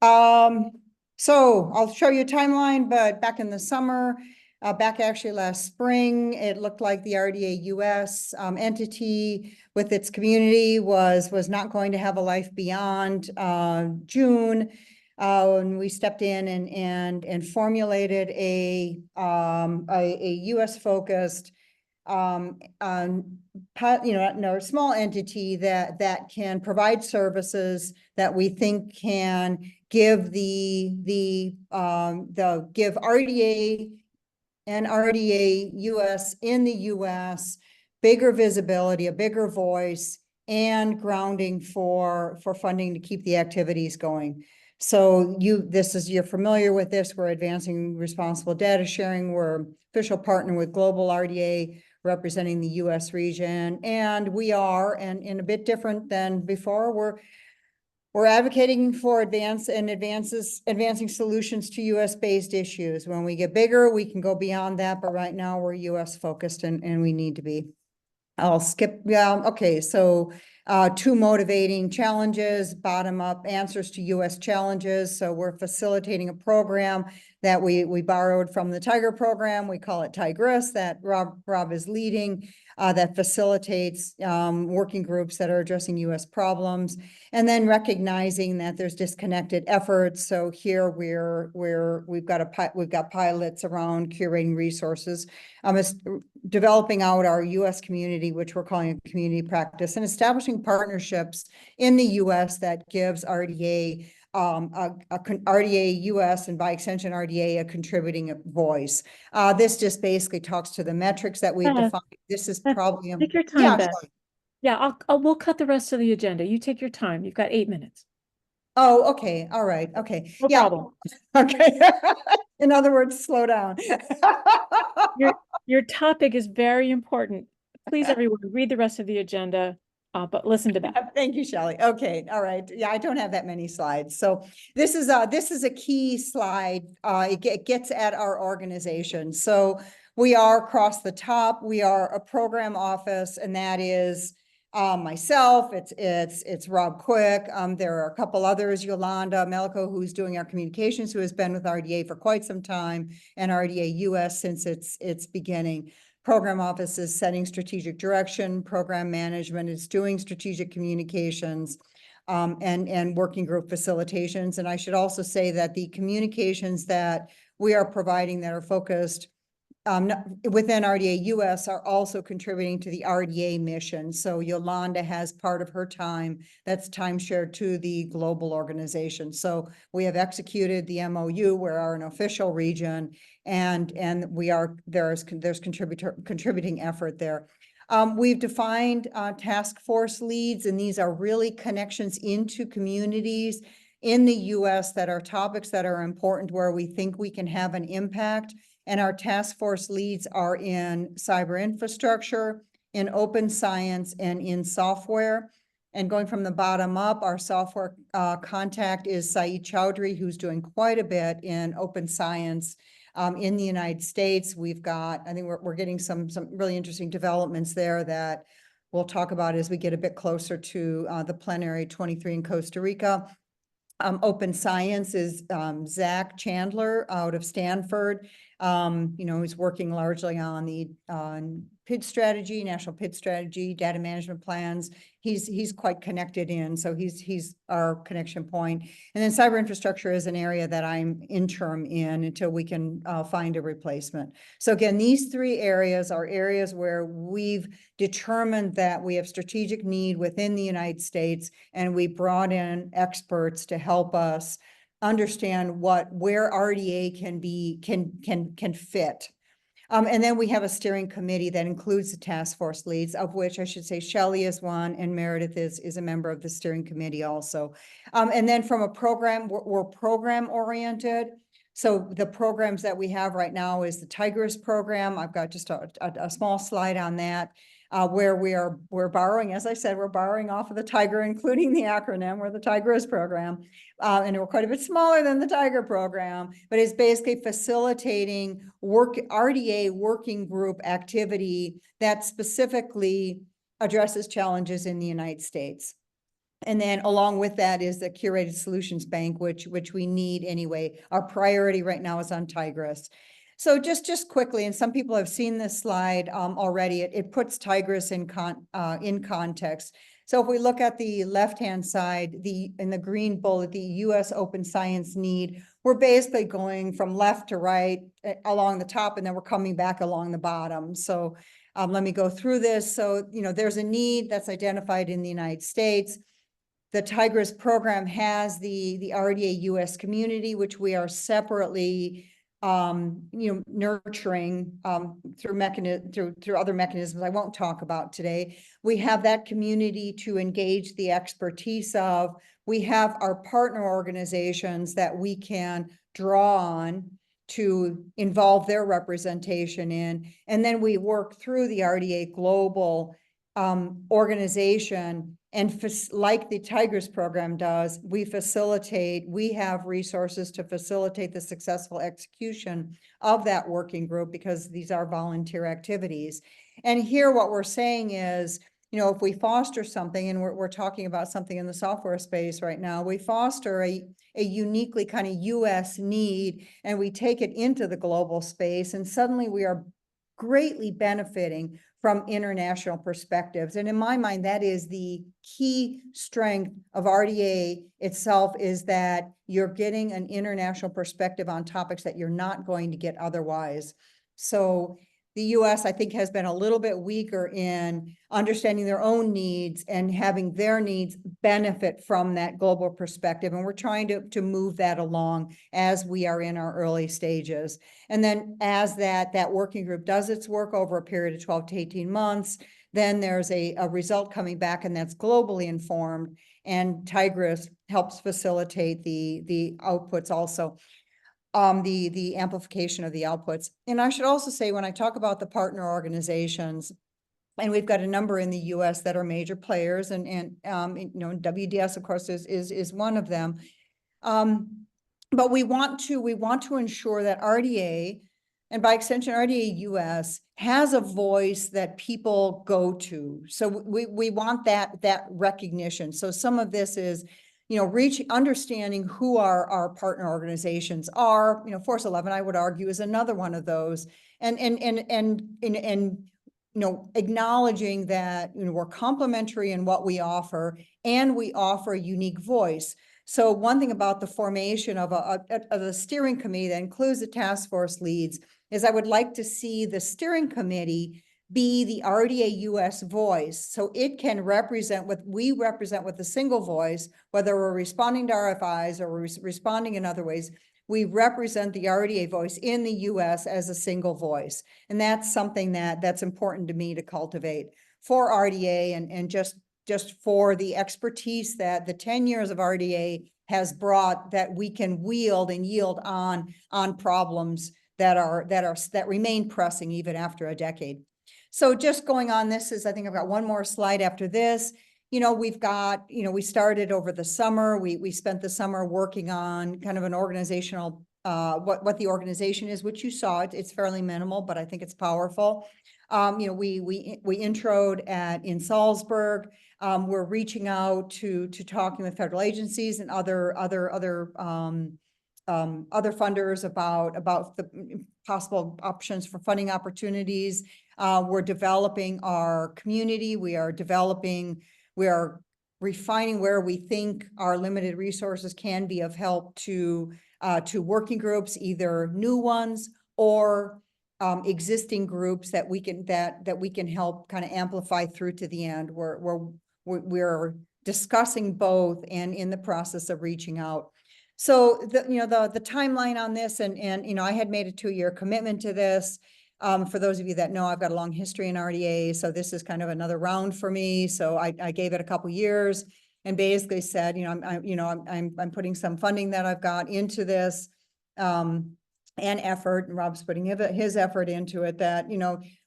So I'll show you a timeline, but back in the summer, back actually last spring, it looked like the RDA US entity with its community was not going to have a life beyond June. And we stepped in and formulated a US focused a small entity that can provide services that we think can give give RDA and RDA US in the US bigger visibility, a bigger voice, and grounding for funding to keep the activities going. So you're familiar with this. We're advancing responsible data sharing. We're official partner with Global RDA representing the US region. And we are, and in a bit different than before, we're advocating for advancing solutions to US-based issues. When we get bigger, we can go beyond that, but right now we're US focused and we need to be. I'll skip, okay, so two motivating challenges, bottom-up answers to US challenges. So we're facilitating a program that we borrowed from the Tiger program. We call it Tigress, that Rob is leading, that facilitates working groups that are addressing US problems, and then recognizing that there's disconnected efforts. So here we've got pilots around curating resources, developing out our US community, which we're calling a community practice, and establishing partnerships in the US that gives RDA RDA US and by extension RDA a contributing voice. This just basically talks to the metrics that we've defined. This is probably take your time, Beth. Yeah, we'll cut the rest of the agenda. You take your time. You've got 8 minutes. Oh, okay. All right. Okay. No problem. Okay. In other words, slow down. Your topic is very important. Please, everyone, read the rest of the agenda, but listen to that. Thank you, Shelley. Okay. All right. Yeah, I don't have that many slides. So this is a key slide. It gets at our organization. So we are across the top. We are a program office, and that is myself, it's Rob Quick. There are a couple others, Yolanda Melico, who's doing our communications, who has been with RDA for quite some time, and RDA US since its beginning. Program office is setting strategic direction. Program management is doing strategic communications, and working group facilitations. And I should also say that the communications that we are providing that are focused within RDA US are also contributing to the RDA mission. So Yolanda has part of her time that's time shared to the global organization. So we have executed the MOU. We are an official region, and there's contributing effort there. We've defined task force leads, and these are really connections into communities in the US that are topics that are important where we think we can have an impact. And our task force leads are in cyber infrastructure, in open science, and in software. And going from the bottom up, our software contact is Saeed Chowdhury, who's doing quite a bit in open science in the United States. I think we're getting some really interesting developments there that we'll talk about as we get a bit closer to the plenary 23 in Costa Rica. Open science is Zach Chandler out of Stanford. He's working largely on the PID strategy, national PID strategy, data management plans. He's quite connected in, so he's our connection point. And then cyber infrastructure is an area that I'm interim in until we can find a replacement. So again, these three areas are areas where we've determined that we have strategic need within the United States, and we brought in experts to help us understand where RDA can fit. And then we have a steering committee that includes the task force leads, of which I should say Shelley is one, and Meredith is a member of the steering committee also. And then from a program, we're program oriented. So the programs that we have right now is the Tigress program. I've got just a small slide on that. Where we're borrowing, as I said, we're borrowing off of the Tiger, including the acronym. We're the Tigress program, and we're quite a bit smaller than the Tiger program, but it's basically facilitating RDA working group activity that specifically addresses challenges in the United States. And then along with that is the curated solutions bank, which we need anyway. Our priority right now is on Tigris. So just quickly, and some people have seen this slide already, it puts Tigris in context. So if we look at the left-hand side, in the green bullet, the US open science need, we're basically going from left to right along the top, and then we're coming back along the bottom. So let me go through this. So, there's a need that's identified in the United States. The Tigris program has the RDA US community, which we are separately nurturing through other mechanisms I won't talk about today. We have that community to engage the expertise of. We have our partner organizations that we can draw on to involve their representation in. And then we work through the RDA global organization, and like the Tigris program does, we have resources to facilitate the successful execution of that working group, because these are volunteer activities. And here what we're saying is, if we foster something, and we're talking about something in the software space right now, we foster a uniquely kind of US need, and we take it into the global space, and suddenly we are greatly benefiting from international perspectives. And in my mind, that is the key strength of RDA itself, is that you're getting an international perspective on topics that you're not going to get otherwise. So the US, I think, has been a little bit weaker in understanding their own needs and having their needs benefit from that global perspective. And we're trying to move that along as we are in our early stages. And then as that working group does its work over a period of 12 to 18 months, then there's a result coming back, and that's globally informed. And Tigris helps facilitate the outputs also. The amplification of the outputs. And I should also say, when I talk about the partner organizations, and we've got a number in the US that are major players, and WDS, of course, is one of them. But we want to ensure that RDA, and by extension RDA US, has a voice that people go to. So we want that recognition. So some of this is, understanding who our partner organizations are. Force 11, I would argue, is another one of those, and acknowledging that we're complementary in what we offer, and we offer a unique voice. So one thing about the formation of a steering committee that includes the task force leads is I would like to see the steering committee be the RDA US voice, so it can represent what we represent with a single voice, whether we're responding to RFIs or we're responding in other ways. We represent the RDA voice in the US as a single voice. And that's something that's important to me to cultivate for RDA, and just for the expertise that the 10 years of RDA has brought, that we can wield and yield on problems that remain pressing even after a decade. So just going on, I think I've got one more slide after this. We've got, we started over the summer. We spent the summer working on kind of an organizational, what the organization is, which you saw. It's fairly minimal, but I think it's powerful. We introed in Salzburg. We're reaching out to talking with federal agencies and other funders about the possible options for funding opportunities. We're developing our community. We are refining where we think our limited resources can be of help to working groups, either new ones or existing groups that we can help kind of amplify through to the end. We're discussing both and in the process of reaching out. So the timeline on this, and I had made a 2-year commitment to this. For those of you that know, I've got a long history in RDA, so this is kind of another round for me. So I gave it a couple years and basically said, I'm putting some funding that I've got into this, and effort, and Rob's putting his effort into it, that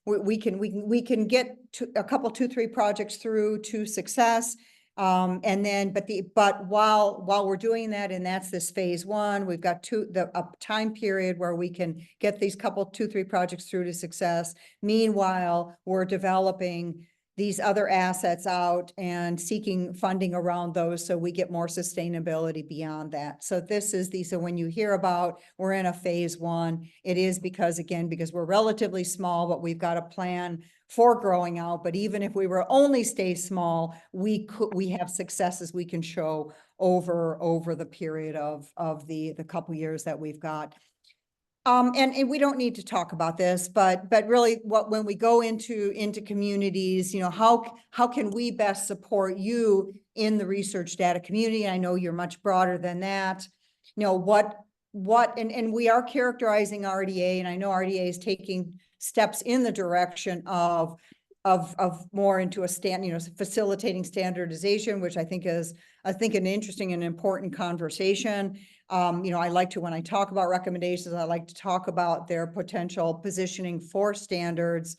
we can get a couple 2-3 projects through to success. And then, but while we're doing that, and that's this phase 1, we've got a time period where we can get these couple 2-3 projects through to success. Meanwhile, we're developing these other assets out and seeking funding around those so we get more sustainability beyond that. So this is so when you hear about we're in a phase one, it is because, again, because we're relatively small, but we've got a plan for growing out. But even if we were only stay small, we have successes we can show over the period of the couple years that we've got. And we don't need to talk about this, but really when we go into communities, how can we best support you in the research data community? I know you're much broader than that. And we are characterizing RDA, and I know RDA is taking steps in the direction of more into a facilitating standardization, which I think is an interesting and important conversation. I like to, when I talk about recommendations, I like to talk about their potential positioning for standards.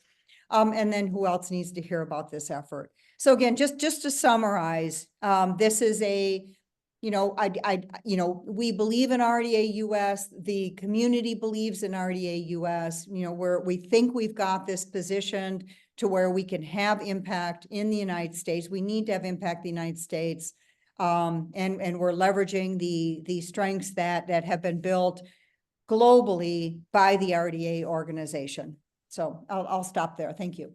And then who else needs to hear about this effort? So again, just to summarize, this is we believe in RDA US, the community believes in RDA US, we think we've got this positioned to where we can have impact in the United States. We need to have impact in the United States. And we're leveraging the strengths that have been built globally by the RDA organization. So I'll stop there. Thank you.